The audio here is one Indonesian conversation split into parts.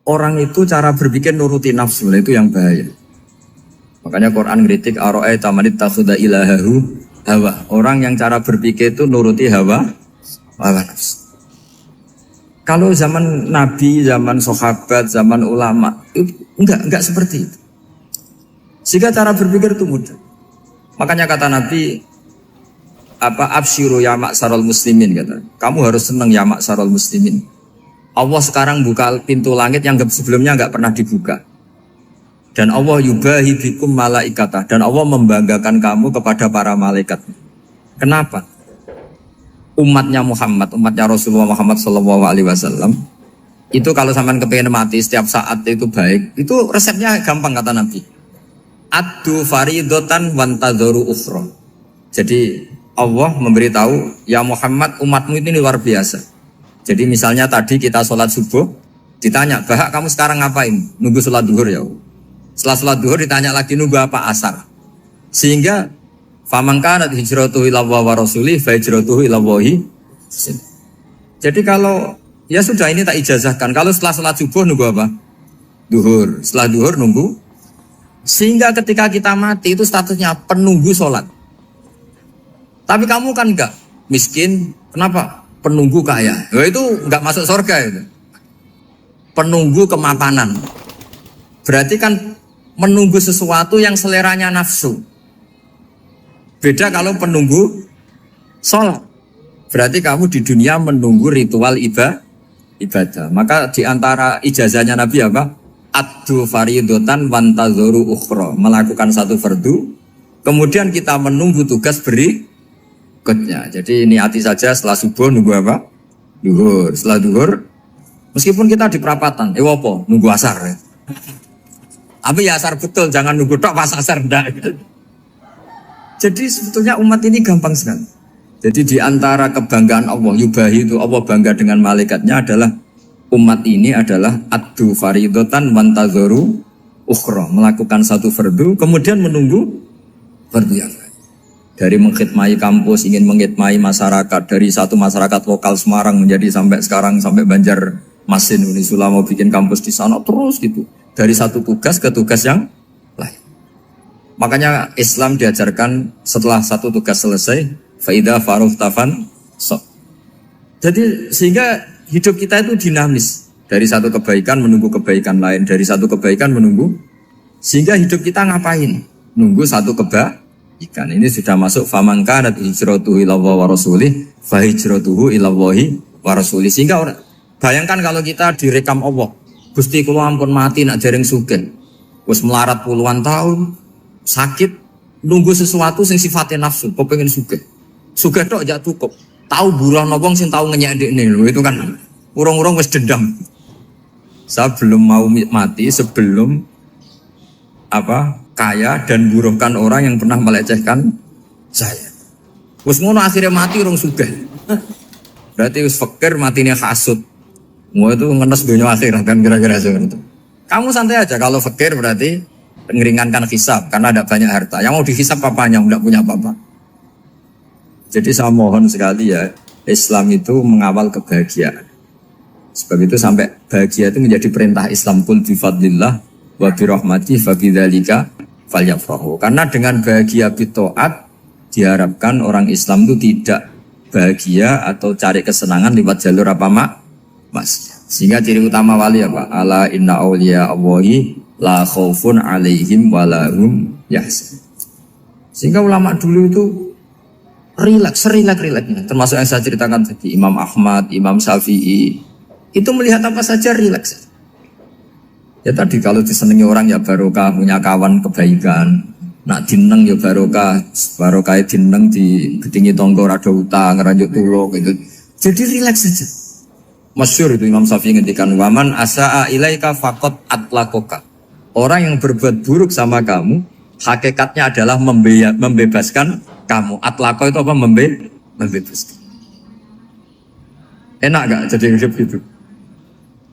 orang itu cara berpikir nuruti nafsu, itu yang bahaya. Makanya Quran kritik ara'aita man ittakhadha ilahahu hawa. Orang yang cara berpikir itu nuruti hawa nafsu. Kalau zaman Nabi, zaman sahabat, zaman ulama, enggak seperti itu. Sehingga cara berpikir itu mudah. Makanya kata Nabi, absyiru ya ma'sarul muslimin, kata. Kamu harus senang ya ma'sarul muslimin. Allah sekarang buka pintu langit yang sebelumnya enggak pernah dibuka. Dan Allah yubahi bikum malaikatah. Dan Allah membanggakan kamu kepada para malaikat. Kenapa? Umatnya Muhammad, umatnya Rasulullah Muhammad SAW, itu kalau sampean kepengen mati setiap saat itu baik, itu resepnya gampang kata Nabi. Addu faridotan wantadzoru ukhra. Jadi Allah memberitahu, ya Muhammad, umatmu ini luar biasa. Jadi misalnya tadi kita sholat subuh, ditanya, Bahak kamu sekarang ngapain? Nunggu sholat duhur ya. Setelah sholat duhur ditanya lagi, nunggu apa asar. Sehingga faman kanat hijratuhu ila Allah wa rasulih fa hijratuhu ila Allah. Jadi kalau ya sudah ini tak ijazahkan. Kalau setelah salat subuh nunggu apa? Duhur. Setelah duhur nunggu. Sehingga ketika kita mati itu statusnya penunggu sholat. Tapi kamu kan enggak miskin. Kenapa? Penunggu kaya. Nah, itu enggak masuk surga itu. Penunggu kemapanan. Berarti kan menunggu sesuatu yang seleranya nafsu. Beda kalau penunggu sholat. Berarti kamu di dunia menunggu ritual ibadah. Maka di antara ijazahnya Nabi apa? Addu faridotan wantadzoru ukhra. Melakukan satu fardu. Kemudian kita menunggu tugas berikutnya. Jadi niati saja setelah subuh nunggu apa? Duhur. Setelah duhur, meskipun kita di perapatan, apa? Nunggu asar. Ya. Tapi ya asar betul, jangan nunggu tok pas asar ndak. Jadi sebetulnya umat ini gampang sekali. Jadi di antara kebanggaan Allah, yubahi itu Allah bangga dengan malaikatnya adalah umat ini adalah addu faridotan wantadzoru ukhra. Melakukan satu fardu, kemudian menunggu fardu yang lain. Dari mengkhidmati kampus, ingin mengkhidmati masyarakat. Dari satu masyarakat lokal Semarang menjadi sampai sekarang, sampai Banjarmasin, Unisula mau bikin kampus di sana, terus gitu. Dari satu tugas ke tugas yang lain. Makanya Islam diajarkan setelah satu tugas selesai, faida faruh tafan so. Jadi sehingga hidup kita itu dinamis. Dari satu kebaikan menunggu kebaikan lain, dari satu kebaikan menunggu. Sehingga hidup kita ngapain? Nunggu satu kebaikan. Ini sudah masuk faman kanat hijratuhu ila Allah wa rasulih, fa hijratuhu ila Allah wa rasulih. Sehingga bayangkan kalau kita direkam Allah, Gusti kula ampun mati nak dereng sugih. Wis melarat puluhan tahun. Sakit nunggu sesuatu sing sifatnya nafsu, kok pengen sugih. Sugih tok aja cukup. Tahu buruhno wong sing tahu ngenyek ndekne lho, itu kan urung-urung wis dendam. Saya belum mau mati sebelum kaya dan buruhkan orang yang pernah melecehkan saya. Wis ngono akhirnya mati urung sugih. Berarti wis fakir matine hasud. Mau itu ngenes dunia akhirat kan kira-kira seperti itu. Kamu santai aja kalau fakir berarti meringankan hisab karena ada banyak harta. Yang mau dihisab papanya, tidak punya apa-apa. Jadi saya mohon sekali ya, Islam itu mengawal kebahagiaan. Sebab itu sampai bahagia itu menjadi perintah Islam, qul bi fadlillah wa bi rahmati fa bidzalika falyafrahu. Karena dengan bahagia bi taat diharapkan orang Islam itu tidak bahagia atau cari kesenangan lewat jalur mas. Sehingga ciri utama wali apa? Ala inna awliya Allahi la khaufun alaihim walahum yahzanun. Sehingga ulama dulu itu rileks. Termasuk yang saya ceritakan tadi, Imam Ahmad, Imam Syafi'i, itu melihat apa saja rileks. Ya tadi kalau disenangi orang ya barokah, punya kawan kebaikan. Nak dineng ya barokah dineng di gedingi tonggo rada utang, ngeranjuk tulung gitu. Jadi rileks saja. Masyhur itu Imam Syafi'i ngendikan, waman asaa ilaika faqat atlakoka. Orang yang berbuat buruk sama kamu, hakikatnya adalah membebaskan kamu. Atlaqo itu apa? Membebaskan. Enak gak jadi hidup itu?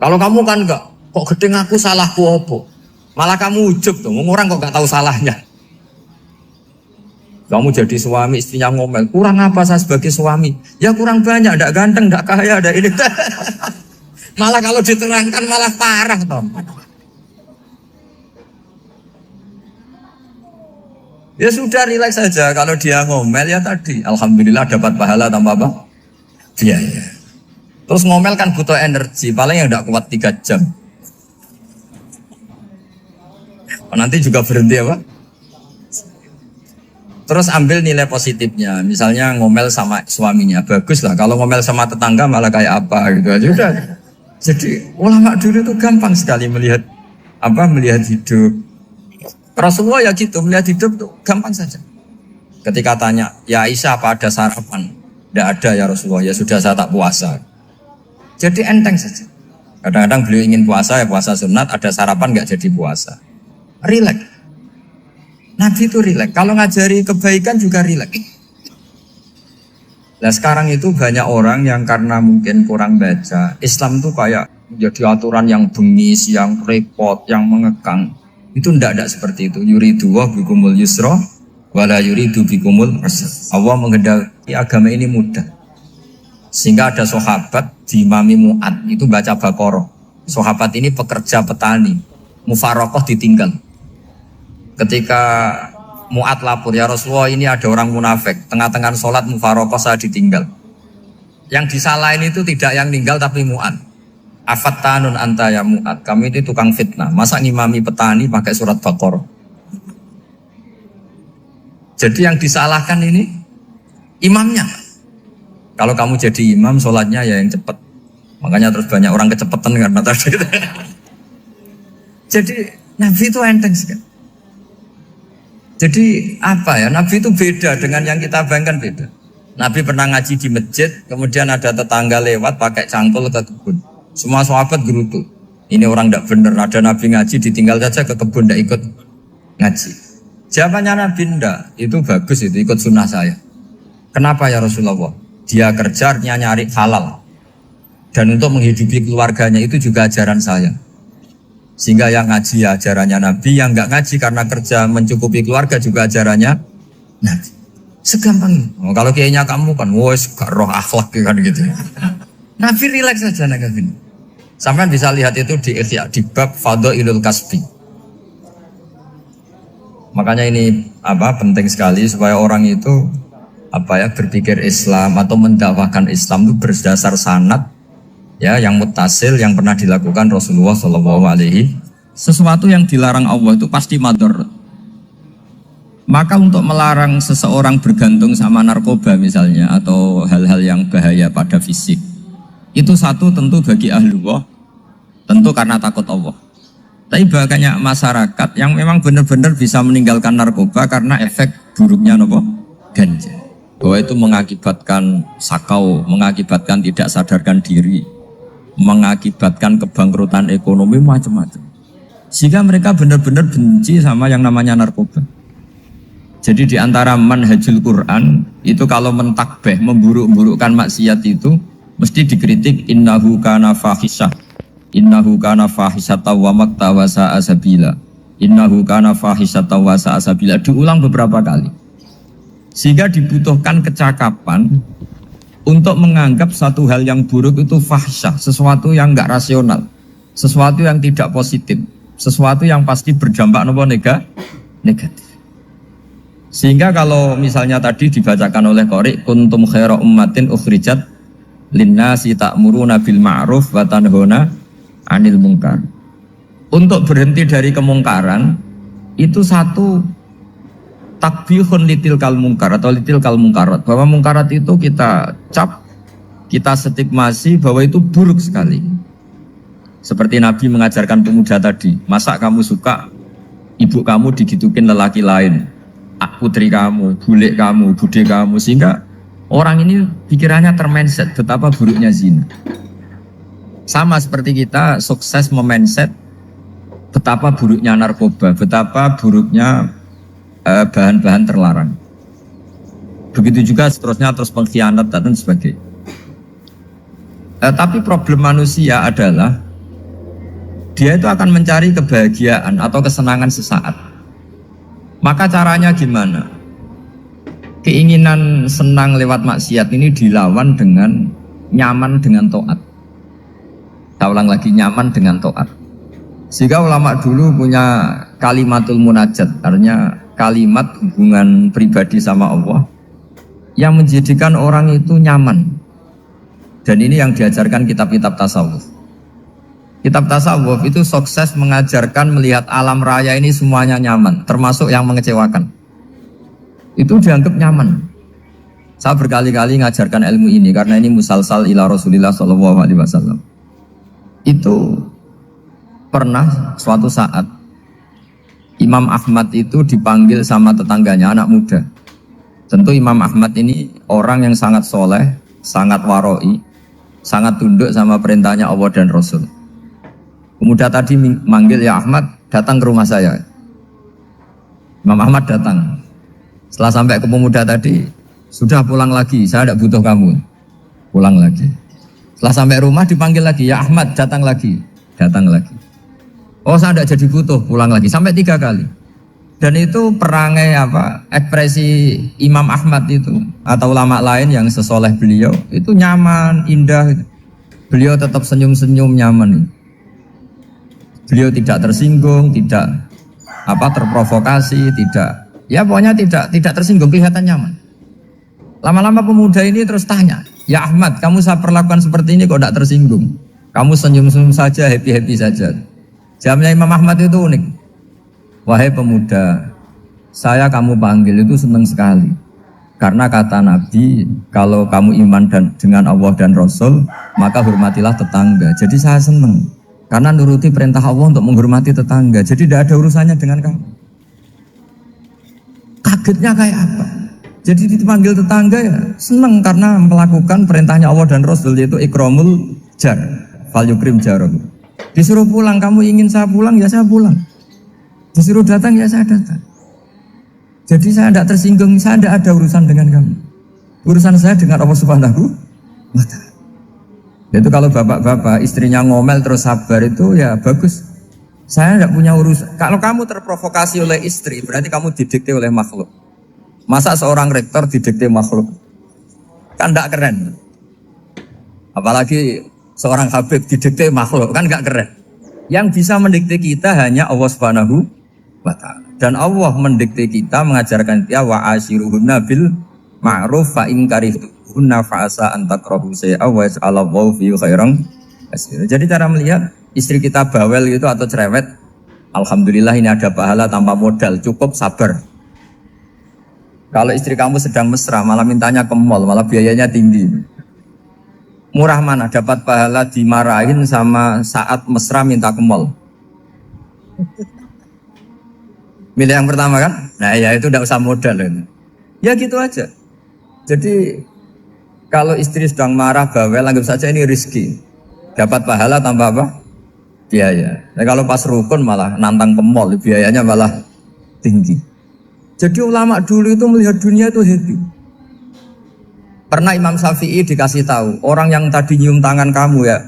Kalau kamu kan enggak, kok gedeng aku salahku apa? Malah kamu ujub tuh, orang kok gak tahu salahnya. Kamu jadi suami, istrinya ngomel, kurang apa saya sebagai suami? Ya kurang banyak, enggak ganteng, enggak kaya, enggak ini. Malah kalau diterangkan malah parah toh. Ya sudah rileks saja. Kalau dia ngomel ya tadi, alhamdulillah dapat pahala tanpa apa? Biaya. Terus ngomel kan butuh energi, paling yang tidak kuat 3 jam. Nanti juga berhenti apa? Terus ambil nilai positifnya. Misalnya ngomel sama suaminya, bagus lah. Kalau ngomel sama tetangga malah kayak apa gitu aja udah. Jadi ulama dulu itu gampang sekali melihat hidup. Rasulullah ya gitu, melihat hidup tuh gampang saja. Ketika tanya, ya Aisyah apa ada sarapan? Tidak ada ya Rasulullah, ya sudah saya tak puasa. Jadi enteng saja. Kadang-kadang beliau ingin puasa, ya puasa sunat, ada sarapan nggak jadi puasa. Rileks. Nabi itu rileks. Kalau ngajari kebaikan juga rileks. Nah sekarang itu banyak orang yang karena mungkin kurang baca, Islam tuh kayak jadi aturan yang bengis, yang repot, yang mengekang. Itu tidak seperti itu. Yuridu wa bikumul yusra wala yuridu bikumul usra. Allah menghendaki agama ini mudah. Sehingga ada sahabat di Imami Mu'ad itu baca Baqarah. Sahabat ini pekerja petani, mufarokoh ditinggal. Ketika Mu'ad lapor, ya Rasulullah ini ada orang munafik, tengah-tengah sholat mufarokoh saya ditinggal. Yang disalahin itu tidak yang tinggal tapi Mu'ad. Afattanun anta ya Mu'ad, kami itu tukang fitnah. Masa ngimami petani pakai surat Baqarah? Jadi yang disalahkan ini imamnya. Kalau kamu jadi imam, sholatnya ya yang cepat. Makanya terus banyak orang kecepatan karena tadi. Jadi Nabi itu enteng sekali. Jadi apa ya? Nabi itu beda dengan yang kita bayangkan beda. Nabi pernah ngaji di masjid, kemudian ada tetangga lewat pakai cangkul ke kebun. Semua sahabat gerutu. Ini orang tidak benar. Ada Nabi ngaji ditinggal saja ke kebun, tidak ikut ngaji. Jawabannya Nabi tidak. Itu bagus itu ikut sunnah saya. Kenapa ya Rasulullah? Dia kerja nyari halal. Dan untuk menghidupi keluarganya itu juga ajaran saya. Sehingga yang ngaji ya ajarannya Nabi, yang nggak ngaji karena kerja mencukupi keluarga juga ajarannya Nabi. Segampang ini. Kalau kayaknya kamu kan, wes gak roh akhlak kan gitu. Nabi rileks saja Nabi. Sampai bisa lihat itu di Ihya, di bab Fadhailul Kasbi. Makanya ini penting sekali supaya orang itu berpikir Islam atau mendakwahkan Islam itu berdasar sanad ya yang muttasil yang pernah dilakukan Rasulullah SAW. Sesuatu yang dilarang Allah itu pasti madharat. Maka untuk melarang seseorang bergantung sama narkoba misalnya atau hal-hal yang bahaya pada fisik, itu satu tentu bagi ahlullah, tentu karena takut Allah. Tapi banyak masyarakat yang memang benar-benar bisa meninggalkan narkoba karena efek buruknya ganja. Bahwa itu mengakibatkan sakau, mengakibatkan tidak sadarkan diri, mengakibatkan kebangkrutan ekonomi macam-macam. Sehingga mereka benar-benar benci sama yang namanya narkoba. Jadi di antara manhajul Quran itu kalau mentakbih, memburuk-burukkan maksiat itu mesti dikritik innahu kana fahisyah. Innahu kana fahisyata wa maqta wa sa'a sabila. Innahu kana fahisyata wa sa'a sabila. Diulang beberapa kali. Sehingga dibutuhkan kecakapan untuk menganggap satu hal yang buruk itu fahsyah, sesuatu yang enggak rasional, sesuatu yang tidak positif, sesuatu yang pasti berdampak negatif. Sehingga kalau misalnya tadi dibacakan oleh Qori, kuntum khaira ummatin ukhrijat linnasi ta'muruna bil ma'ruf wa tanhauna 'anil munkar. Untuk berhenti dari kemungkaran itu satu takbihun litil kal munkar atau litil kal munkarat, bahwa munkarat itu kita cap, kita stigmasi bahwa itu buruk sekali. Seperti Nabi mengajarkan pemuda tadi, masa kamu suka ibu kamu digitukin lelaki lain, putri kamu, bule kamu, bude kamu, sehingga orang ini pikirannya termindset betapa buruknya zina. Sama seperti kita sukses memindset betapa buruknya narkoba, betapa buruknya bahan-bahan terlarang. Begitu juga seterusnya, terus pengkhianat dan sebagainya. Tapi problem manusia adalah dia itu akan mencari kebahagiaan atau kesenangan sesaat. Maka caranya gimana? Keinginan senang lewat maksiat ini dilawan dengan nyaman dengan taat. Saya ulang lagi, nyaman dengan taat. Sehingga ulama dulu punya kalimatul munajat, artinya kalimat hubungan pribadi sama Allah yang menjadikan orang itu nyaman. Dan ini yang diajarkan kitab-kitab tasawuf. Kitab tasawuf itu sukses mengajarkan melihat alam raya ini semuanya nyaman, termasuk yang mengecewakan. Itu dianggap nyaman. Saya berkali-kali mengajarkan ilmu ini karena ini musalsal ila Rasulillah SAW. Itu pernah suatu saat Imam Ahmad itu dipanggil sama tetangganya, anak muda. Tentu Imam Ahmad ini orang yang sangat soleh, sangat waroi, sangat tunduk sama perintahnya Allah dan Rasul. Pemuda tadi manggil, ya Ahmad, datang ke rumah saya. Imam Ahmad datang. Setelah sampai ke pemuda tadi, sudah pulang lagi, saya tidak butuh kamu. Pulang lagi. Setelah sampai rumah dipanggil lagi, ya Ahmad, datang lagi. Datang lagi. Oh, saya tidak jadi butuh, pulang lagi. Sampai 3 kali. Dan itu perangai ekspresi Imam Ahmad itu atau ulama lain yang sesoleh beliau itu nyaman, indah. Beliau tetap senyum-senyum nyaman. Beliau tidak tersinggung, tidak terprovokasi, pokoknya tidak tersinggung, kelihatan nyaman. Lama-lama pemuda ini terus tanya, ya Ahmad, kamu saya perlakukan seperti ini kok tidak tersinggung? Kamu senyum-senyum saja, happy-happy saja. Jawabnya Imam Ahmad itu unik. Wahai pemuda, saya kamu panggil itu senang sekali. Karena kata Nabi, kalau kamu iman dengan Allah dan Rasul, maka hormatilah tetangga. Jadi saya senang. Karena nuruti perintah Allah untuk menghormati tetangga. Jadi tidak ada urusannya dengan kamu. Kagetnya kayak apa? Jadi dipanggil tetangga ya senang karena melakukan perintahnya Allah dan Rasul, yaitu ikramul jar, fal yukrim jarum. Disuruh pulang, kamu ingin saya pulang, ya saya pulang. Disuruh datang, ya saya datang. Jadi saya tidak tersinggung, saya tidak ada urusan dengan kamu. Urusan saya dengan Allah Subhanahu wa Ta'ala. Itu kalau bapak-bapak istrinya ngomel terus sabar itu ya bagus. Saya tidak punya urusan. Kalau kamu terprovokasi oleh istri, berarti kamu didikte oleh makhluk. Masa seorang rektor didikte makhluk? Kan tidak keren. Apalagi seorang habib didikte makhluk, kan tidak keren. Yang bisa mendikte kita hanya Allah Subhanahu wa Ta'ala. Dan Allah mendikte kita, mengajarkan kita wa ashiruhunna bil ma'ruf fa in karihtunna fa asa an takrahu shay'an wa yaj'alallahu fi khairan katsira. Jadi cara melihat istri kita bawel gitu atau cerewet, alhamdulillah ini ada pahala tanpa modal, cukup sabar. Kalau istri kamu sedang mesra, malah mintanya ke mall, malah biayanya tinggi. Murah mana dapat pahala dimarahin sama saat mesra minta ke mall? Milih yang pertama kan? Nah ya itu tidak usah modal ini. Ya gitu aja. Jadi kalau istri sedang marah bawel, anggap saja ini rezeki. Dapat pahala tanpa apa? Biaya. Nah kalau pas rukun malah nantang ke mall, biayanya malah tinggi. Jadi ulama dulu itu melihat dunia itu happy. Pernah Imam Syafi'i dikasih tahu, orang yang tadi nyium tangan kamu ya,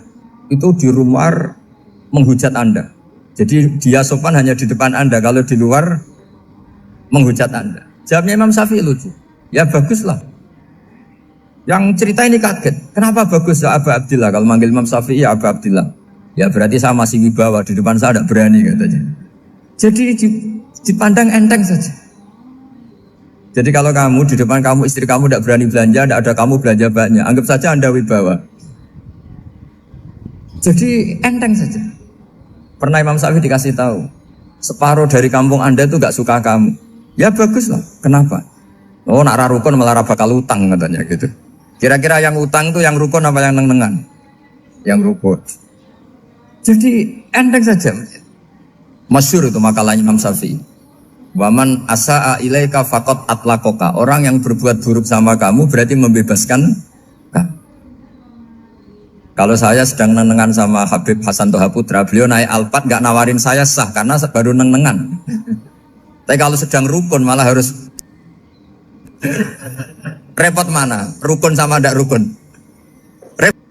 itu di rumah menghujat Anda. Jadi dia sopan hanya di depan Anda, kalau di luar menghujat Anda. Jawabnya Imam Syafi'i lucu. Ya baguslah. Yang cerita ini kaget. Kenapa bagus ya Abu Abdillah? Kalau manggil Imam Syafi'i ya Abu Abdillah. Ya berarti saya masih wibawa, di depan saya tidak berani katanya. Jadi dipandang enteng saja. Jadi kalau kamu di depan kamu istri kamu tidak berani belanja, tidak ada kamu belanja banyak, anggap saja Anda wibawa. Jadi enteng saja. Pernah Imam Syafi'i dikasih tahu, separuh dari kampung Anda itu gak suka kamu. Ya bagus lah. Kenapa? Oh nak rukun malah bakal utang katanya gitu. Kira-kira yang utang tuh yang rukun apa yang neng-nengan? Yang rukun. Jadi enteng saja. Masyhur itu makalahnya Imam Syafi'i. Waman asa'a ilaika faqad atlaqaka. Orang yang berbuat buruk sama kamu berarti membebaskan kamu. Kalau saya sedang nenengan sama Habib Hasan Toha Putra, beliau naik Alphard gak nawarin saya sah karena baru nenengan. Tapi kalau sedang rukun malah harus repot mana? Rukun sama ndak rukun? Repot.